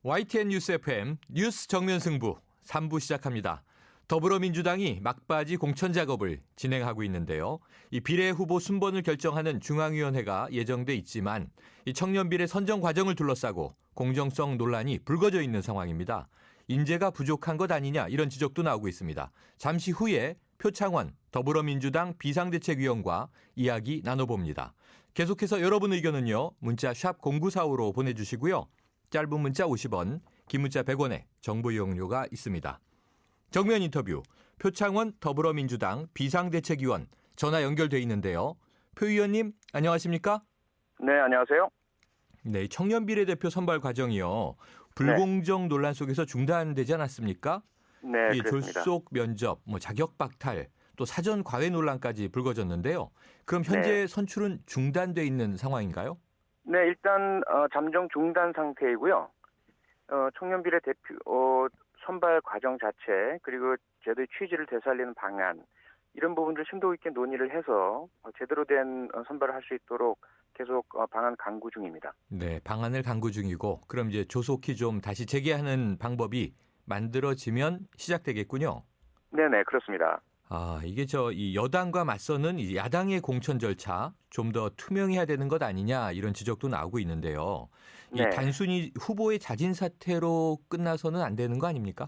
YTN 뉴스 FM 뉴스 정면 승부 3부 시작합니다. 더불어민주당이 막바지 공천 작업을 진행하고 있는데요. 이 비례 후보 순번을 결정하는 중앙위원회가 예정돼 있지만 이 청년 비례 선정 과정을 둘러싸고 공정성 논란이 불거져 있는 상황입니다. 인재가 부족한 것 아니냐 이런 지적도 나오고 있습니다. 잠시 후에 표창원 더불어민주당 비상대책위원과 이야기 나눠봅니다. 계속해서 여러분 의견은요. 문자 샵 0945로 보내주시고요. 짧은 문자 50원, 긴 문자 100원에 정보 이용료가 있습니다. 정면 인터뷰, 표창원 더불어민주당 비상대책위원 전화 연결돼 있는데요. 표 의원님 안녕하십니까? 네, 안녕하세요. 네, 청년 비례대표 선발 과정이요. 불공정 논란 속에서 중단되지 않았습니까? 네, 이 그렇습니다. 졸속 면접, 자격 박탈, 또 사전 과외 논란까지 불거졌는데요. 그럼 현재 선출은 중단돼 있는 상황인가요? 네, 일단 잠정 중단 상태이고요. 청년 비례대표 선발 과정 자체 그리고 제도의 취지를 되살리는 방안 이런 부분들 심도 있게 논의를 해서 제대로 된 선발을 할 수 있도록 계속 방안 강구 중입니다. 네, 방안을 강구 중이고 그럼 이제 조속히 좀 다시 재개하는 방법이 만들어지면 시작되겠군요. 네네, 그렇습니다. 이게 이 여당과 맞서는 이 야당의 공천 절차 좀 더 투명해야 되는 것 아니냐 이런 지적도 나오고 있는데요. 이 네. 단순히 후보의 자진 사퇴로 끝나서는 안 되는 거 아닙니까?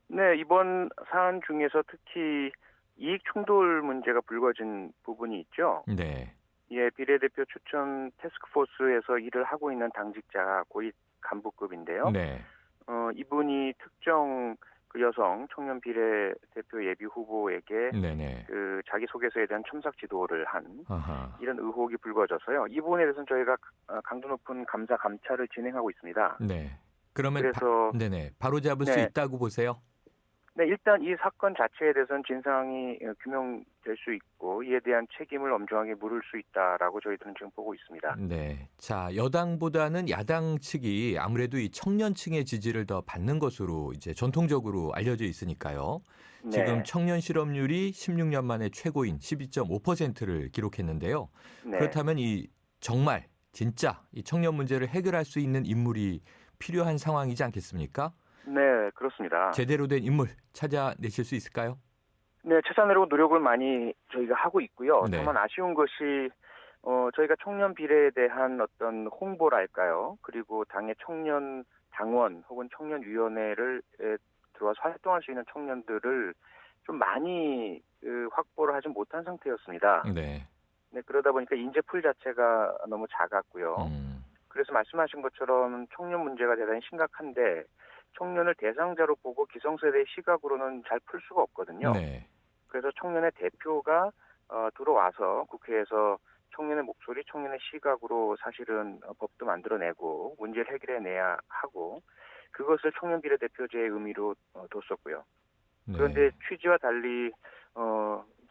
네, 이번 사안 중에서 특히 이익 충돌 문제가 불거진 부분이 있죠. 네. 예, 비례대표 추천 태스크포스에서 일을 하고 있는 당직자 고위 간부급인데요. 네. 이분이 특정 그 여성 청년 비례대표 예비 후보에게 네네. 그 자기소개서에 대한 첨삭 지도를 한 아하. 이런 의혹이 불거져서요. 이 부분에 대해서는 저희가 강도 높은 감사 감찰을 진행하고 있습니다. 네. 그러면 그래서 네네. 바로 잡을 수 네. 있다고 보세요? 네, 일단 이 사건 자체에 대해서는 진상이 규명될 수 있고 이에 대한 책임을 엄중하게 물을 수 있다라고 저희들은 지금 보고 있습니다. 네. 자, 여당보다는 야당 측이 아무래도 이 청년층의 지지를 더 받는 것으로 이제 전통적으로 알려져 있으니까요. 네. 지금 청년 실업률이 16년 만에 최고인 12.5%를 기록했는데요. 네. 그렇다면 정말 진짜 이 청년 문제를 해결할 수 있는 인물이 필요한 상황이지 않겠습니까? 네, 그렇습니다. 제대로 된 인물 찾아내실 수 있을까요? 네, 찾아내려고 노력을 많이 저희가 하고 있고요. 네. 다만 아쉬운 것이 저희가 청년 비례에 대한 어떤 홍보랄까요? 그리고 당의 청년 당원 혹은 청년위원회를 들어와서 활동할 수 있는 청년들을 좀 많이 확보를 하지 못한 상태였습니다. 네. 네, 그러다 보니까 인재풀 자체가 너무 작았고요. 그래서 말씀하신 것처럼 청년 문제가 대단히 심각한데 청년을 대상자로 보고 기성세대의 시각으로는 잘 풀 수가 없거든요. 네. 그래서 청년의 대표가 들어와서 국회에서 청년의 목소리, 청년의 시각으로 사실은 법도 만들어내고 문제를 해결해내야 하고 그것을 청년 비례대표제의 의미로 뒀었고요. 네. 그런데 취지와 달리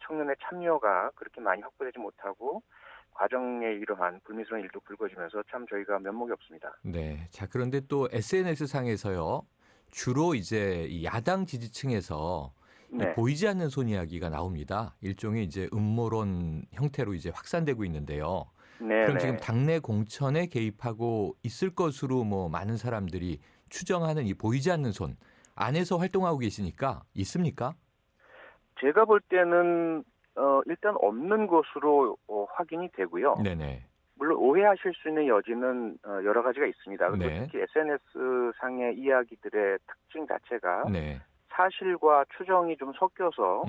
청년의 참여가 그렇게 많이 확보되지 못하고 과정에 이러한 불미스러운 일도 불거지면서 참 저희가 면목이 없습니다. 네. 자, 그런데 또 SNS 상에서요. 주로 이제 이 야당 지지층에서 네. 보이지 않는 손 이야기가 나옵니다. 일종의 이제 음모론 형태로 이제 확산되고 있는데요. 네. 그럼 지금 당내 공천에 개입하고 있을 것으로 많은 사람들이 추정하는 이 보이지 않는 손 안에서 활동하고 계시니까 있습니까? 제가 볼 때는 일단 없는 것으로 확인이 되고요. 네네. 물론 오해하실 수 있는 여지는 여러 가지가 있습니다. 그리고 네. 특히 SNS상의 이야기들의 특징 자체가 네. 사실과 추정이 좀 섞여서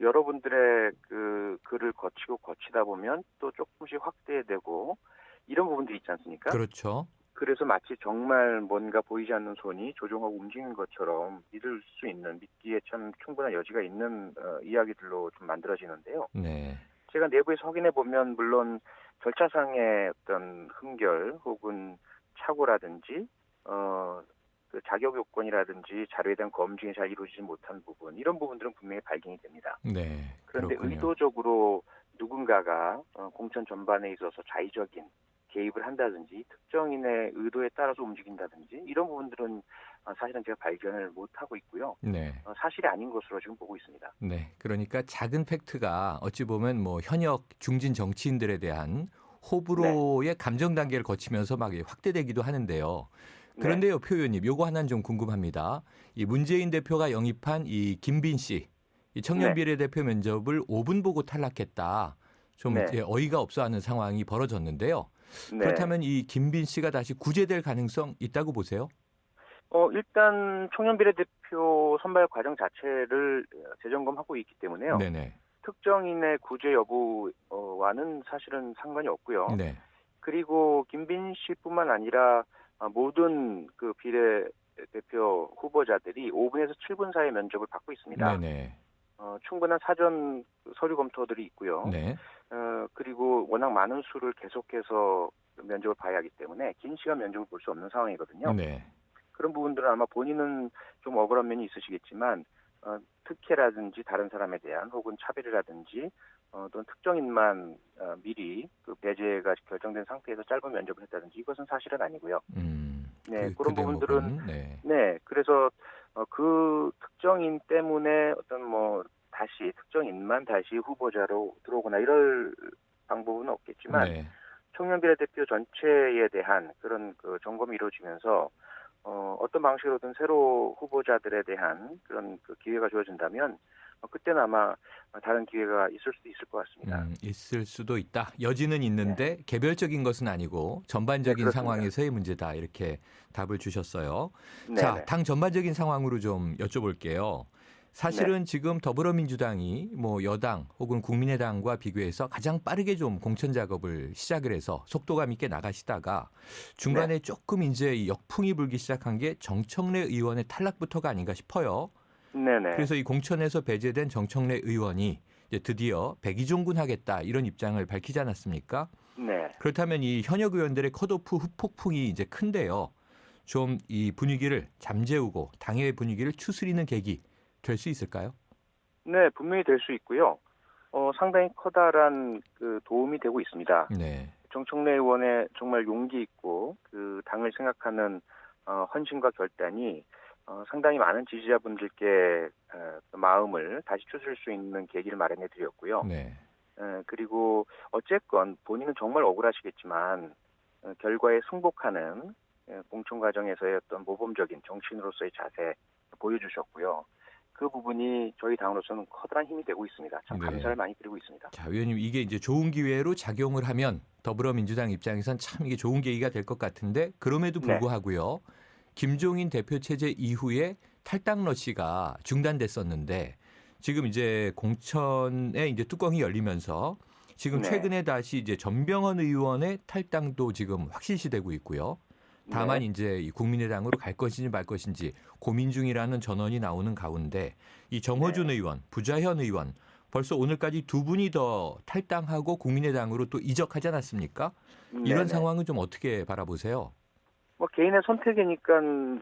여러분들의 그 글을 거치다 보면 또 조금씩 확대되고 이런 부분들이 있지 않습니까? 그렇죠. 그래서 마치 정말 뭔가 보이지 않는 손이 조종하고 움직이는 것처럼 믿을 수 있는 믿기에 참 충분한 여지가 있는 이야기들로 좀 만들어지는데요. 네. 제가 내부에서 확인해 보면 물론 절차상의 어떤 흠결 혹은 착오라든지 그 자격 요건이라든지 자료에 대한 검증이 잘 이루어지지 못한 부분 이런 부분들은 분명히 발견이 됩니다. 네. 그런데 그렇군요. 의도적으로 누군가가 공천 전반에 있어서 자의적인 개입을 한다든지 특정인의 의도에 따라서 움직인다든지 이런 부분들은 사실은 제가 발견을 못하고 있고요. 네. 사실이 아닌 것으로 지금 보고 있습니다. 네. 그러니까 작은 팩트가 어찌 보면 현역 중진 정치인들에 대한 호불호의 감정 단계를 거치면서 막 확대되기도 하는데요. 그런데요, 표 의원님, 요거 하나는 좀 궁금합니다. 이 문재인 대표가 영입한 이 김빈 씨, 이 청년 네. 비례대표 면접을 5분 보고 탈락했다. 좀 네. 이제 어이가 없어하는 상황이 벌어졌는데요. 네. 그렇다면 이 김빈 씨가 다시 구제될 가능성 있다고 보세요? 일단 청년 비례대표 선발 과정 자체를 재점검하고 있기 때문에요. 네네. 특정인의 구제 여부와는 사실은 상관이 없고요. 네. 그리고 김빈 씨뿐만 아니라 모든 그 비례대표 후보자들이 5분에서 7분 사이에 면접을 받고 있습니다. 네네. 충분한 사전 서류 검토들이 있고요. 네. 그리고 워낙 많은 수를 계속해서 면접을 봐야 하기 때문에 긴 시간 면접을 볼 수 없는 상황이거든요. 네. 그런 부분들은 아마 본인은 좀 억울한 면이 있으시겠지만 특혜라든지 다른 사람에 대한 혹은 차별이라든지 또는 특정인만 미리 그 배제가 결정된 상태에서 짧은 면접을 했다든지 이것은 사실은 아니고요. 네, 그런 부분들은 네. 그래서 그 특정인 때문에 어떤 뭐 다시 특정인만 다시 후보자로 들어오거나 이럴 방법은 없겠지만 네. 청년 비례대표 전체에 대한 그런 그 점검이 이루어지면서 어떤 방식으로든 새로 후보자들에 대한 그런 그 기회가 주어진다면 그때는 아마 다른 기회가 있을 수도 있을 것 같습니다. 있을 수도 있다. 여지는 있는데 개별적인 것은 아니고 전반적인 네, 상황에서의 문제다. 이렇게 답을 주셨어요. 네. 자, 당 전반적인 상황으로 좀 여쭤볼게요. 사실은 네. 지금 더불어민주당이 뭐 여당 혹은 국민의당과 비교해서 가장 빠르게 좀 공천 작업을 시작을 해서 속도감 있게 나가시다가 중간에 조금 이제 이 역풍이 불기 시작한 게 정청래 의원의 탈락부터가 아닌가 싶어요. 네네. 그래서 이 공천에서 배제된 정청래 의원이 이제 드디어 백의종군 하겠다 이런 입장을 밝히지 않았습니까? 네. 그렇다면 이 현역 의원들의 컷오프 후폭풍이 이제 큰데요. 좀 이 분위기를 잠재우고 당의 분위기를 추스리는 계기 될 수 있을까요? 네, 분명히 될 수 있고요. 상당히 커다란 그 도움이 되고 있습니다. 네. 정청래 의원의 정말 용기 있고 그 당을 생각하는 헌신과 결단이 상당히 많은 지지자분들께 마음을 다시 추스릴 수 있는 계기를 마련해 드렸고요. 네. 그리고 어쨌건 본인은 정말 억울하시겠지만 결과에 승복하는 공천 과정에서의 어떤 모범적인 정치인으로서의 자세 보여주셨고요. 그 부분이 저희 당으로서는 커다란 힘이 되고 있습니다. 참 감사를 많이 드리고 있습니다. 자, 의원님 이게 이제 좋은 기회로 작용을 하면 더불어민주당 입장에선 참 이게 좋은 계기가 될 것 같은데 그럼에도 불구하고요. 김종인 대표 체제 이후에 탈당 러시가 중단됐었는데 지금 이제 공천에 이제 뚜껑이 열리면서 지금 최근에 다시 이제 전병헌 의원의 탈당도 지금 확실시되고 있고요. 다만 이제 이 국민의당으로 갈 것인지 말 것인지 고민 중이라는 전언이 나오는 가운데 이 정호준 의원, 부자현 의원 벌써 오늘까지 두 분이 더 탈당하고 국민의당으로 또 이적하지 않았습니까? 이런 상황은 좀 어떻게 바라보세요? 뭐 개인의 선택이니까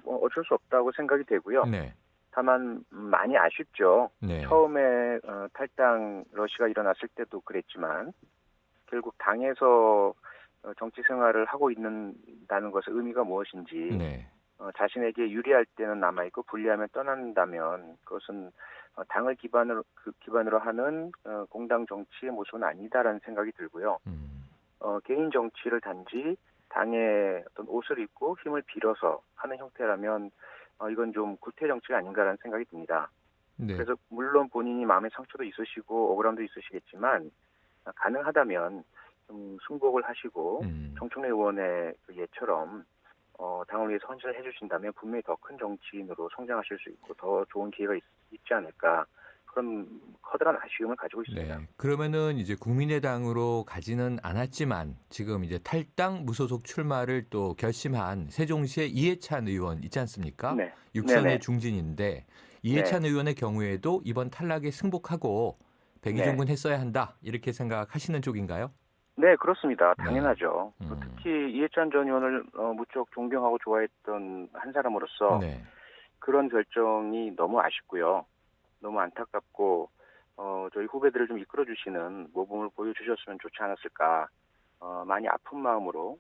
어쩔 수 없다고 생각이 되고요. 네. 다만 많이 아쉽죠. 네. 처음에 탈당 러시가 일어났을 때도 그랬지만 결국 당에서 정치 생활을 하고 있는다는 것의 의미가 무엇인지 자신에게 유리할 때는 남아있고 불리하면 떠난다면 그것은 당을 기반으로 하는 공당 정치의 모습은 아니다라는 생각이 들고요. 개인 정치를 단지 당의 어떤 옷을 입고 힘을 빌어서 하는 형태라면 이건 좀 구태 정치가 아닌가라는 생각이 듭니다. 네. 그래서 물론 본인이 마음의 상처도 있으시고 억울함도 있으시겠지만 가능하다면 좀 승복을 하시고 정청래 의원의 그 예처럼 당을 위해서 헌신을 해주신다면 분명히 더 큰 정치인으로 성장하실 수 있고 더 좋은 기회가 있지 않을까 그런 커다란 아쉬움을 가지고 있습니다. 네. 그러면은 이제 국민의당으로 가지는 않았지만 지금 이제 탈당 무소속 출마를 또 결심한 세종시의 이해찬 의원 있지 않습니까? 네. 육선의 중진인데 이해찬 의원의 경우에도 이번 탈락에 승복하고 백의종군 했어야 한다 이렇게 생각하시는 쪽인가요? 네, 그렇습니다. 당연하죠. 특히 이해찬 전 의원을 무척 존경하고 좋아했던 한 사람으로서 그런 결정이 너무 아쉽고요. 너무 안타깝고 저희 후배들을 좀 이끌어주시는 모범을 보여주셨으면 좋지 않았을까 많이 아픈 마음으로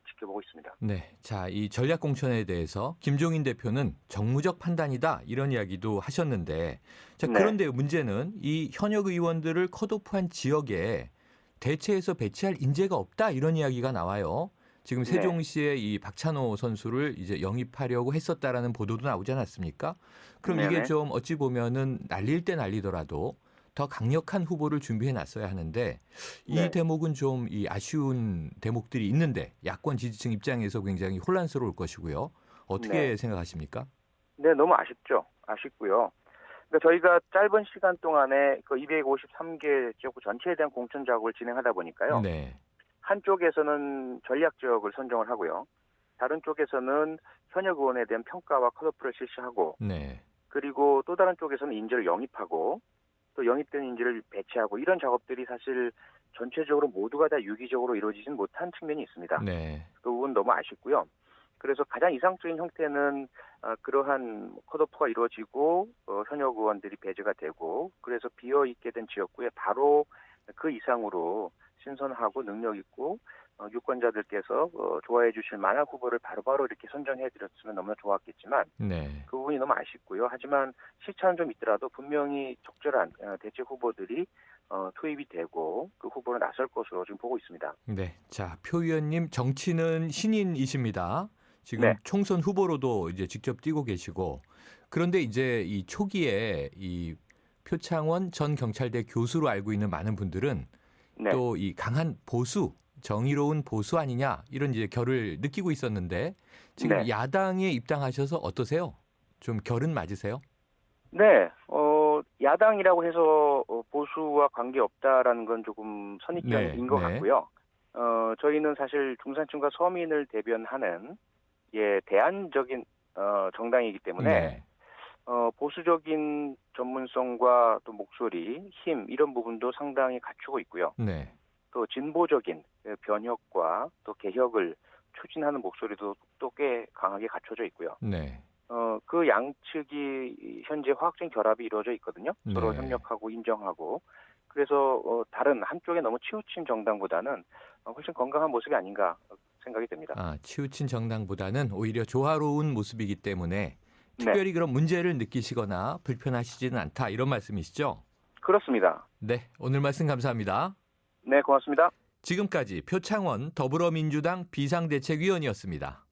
지켜보고 있습니다. 네, 자, 이 전략 공천에 대해서 김종인 대표는 정무적 판단이다 이런 이야기도 하셨는데 자, 그런데 문제는 이 현역 의원들을 컷오프한 지역에 대체해서 배치할 인재가 없다 이런 이야기가 나와요. 지금 네. 세종시에 이 박찬호 선수를 이제 영입하려고 했었다라는 보도도 나오지 않았습니까? 그럼 이게 네네. 좀 어찌 보면은 날릴 때 날리더라도 더 강력한 후보를 준비해 놨어야 하는데 이 네. 대목은 좀 이 아쉬운 대목들이 있는데 야권 지지층 입장에서 굉장히 혼란스러울 것이고요. 어떻게 네. 생각하십니까? 네, 너무 아쉽죠. 아쉽고요. 그러니까 저희가 짧은 시간 동안에 그 253개 지역구 전체에 대한 공천 작업을 진행하다 보니까요. 네. 한쪽에서는 전략 지역을 선정을 하고요. 다른 쪽에서는 현역 의원에 대한 평가와 컷오프를 실시하고, 네. 그리고 또 다른 쪽에서는 인재를 영입하고, 또 영입된 인재를 배치하고, 이런 작업들이 사실 전체적으로 모두가 다 유기적으로 이루어지진 못한 측면이 있습니다. 네. 그 부분 너무 아쉽고요. 그래서 가장 이상적인 형태는 그러한 컷오프가 이루어지고 현역 의원들이 배제가 되고, 그래서 비어 있게 된 지역구에 바로 그 이상으로 신선하고 능력 있고 유권자들께서 좋아해 주실 만한 후보를 바로바로 이렇게 선정해 드렸으면 너무나 좋았겠지만, 네. 그 부분이 너무 아쉽고요. 하지만 시차는 좀 있더라도 분명히 적절한 대체 후보들이 투입이 되고 그 후보로 나설 것으로 지금 보고 있습니다. 네. 자, 표 의원님 정치는 신인이십니다. 지금 네. 총선 후보로도 이제 직접 뛰고 계시고 그런데 이제 이 초기에 이 표창원 전 경찰대 교수로 알고 있는 많은 분들은 네. 또 이 강한 보수, 정의로운 보수 아니냐 이런 이제 결을 느끼고 있었는데 지금 네. 야당에 입당하셔서 어떠세요? 좀 결은 맞으세요? 네, 야당이라고 해서 보수와 관계없다라는 건 조금 선입견인 네, 것 네, 같고요. 저희는 사실 중산층과 서민을 대변하는 대안적인 정당이기 때문에 네, 보수적인 전문성과 또 목소리, 힘 이런 부분도 상당히 갖추고 있고요. 네, 또 진보적인 변혁과 또 개혁을 추진하는 목소리도 또 꽤 강하게 갖춰져 있고요. 네, 그 양측이 현재 화학적 결합이 이루어져 있거든요. 서로 네. 협력하고 인정하고. 그래서 다른 한쪽에 너무 치우친 정당보다는 훨씬 건강한 모습이 아닌가 생각이 됩니다. 아, 치우친 정당보다는 오히려 조화로운 모습이기 때문에 네, 특별히 그런 문제를 느끼시거나 불편하시지는 않다 이런 말씀이시죠? 그렇습니다. 네, 오늘 말씀 감사합니다. 네, 고맙습니다. 지금까지 표창원 더불어민주당 비상대책위원이었습니다.